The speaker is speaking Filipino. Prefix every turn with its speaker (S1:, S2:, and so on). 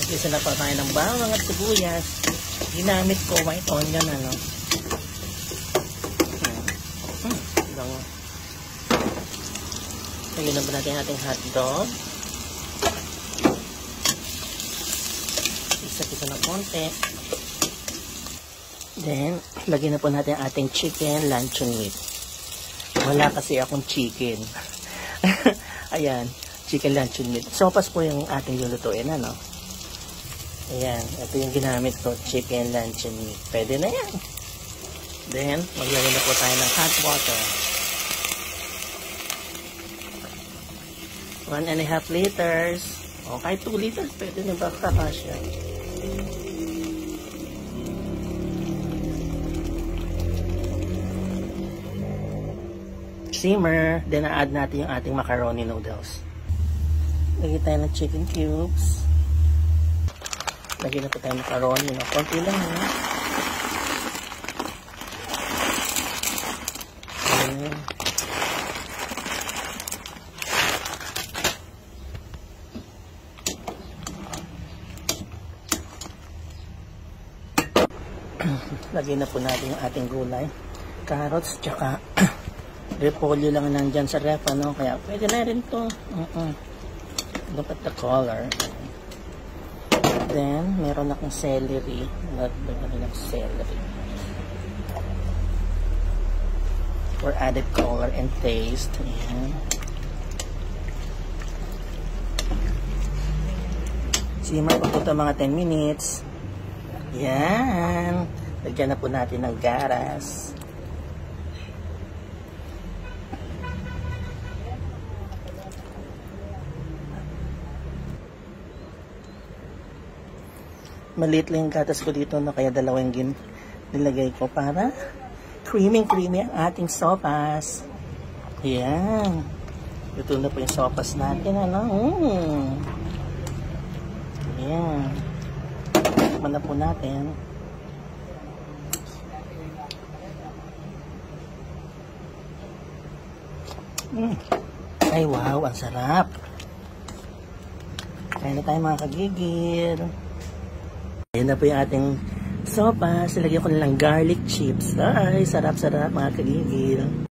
S1: Isa na pa tayo ng bawang at sibuyas. Ginamit ko white onion, ano. Bango. Lagyan na ba natin ang ating hotdog? Isa-isa na konti. Then, lagyan na po natin ang ating chicken luncheon meat. Wala kasi akong chicken. Ayan, chicken luncheon meat. Sopas po yung ating lulutuin, ano? Ayan, ito yung ginamit ko, chicken luncheon meat. Pwede na yan. Then, maglagay na po tayo ng hot water. 1.5 liters. O, kahit 2 liters, pwede na ba kakasya? Simmer. Then, na-add natin yung ating macaroni noodles. Lagyan tayo ng chicken cubes. Lagyan na po tayo ng macaroni. No? Konti lang. No? Lagyan na po natin yung ating gulay. Carrots, tsaka repolyo lang nandyan sa ref, ano? Kaya pwede na rin to. Look at the color. Then, meron akong celery. Lagyan ng celery. For added color and taste. Ayan. Simmer pa po ito mga 10 minutes. Yan. Lagyan na po natin ng garas. Maliit lang yung gatas ko dito, no? Kaya dalawang nilagay ko para creamy ang ating sopas. Yan. Ito na po yung sopas natin, ano? Yan. Tikman na po natin. Ay, wow, ang sarap. Kain na tayo mga kagigil. Ayan na po yung ating sopas. Lagyan ko na lang garlic chips. Ay, sarap-sarap mga kagigil.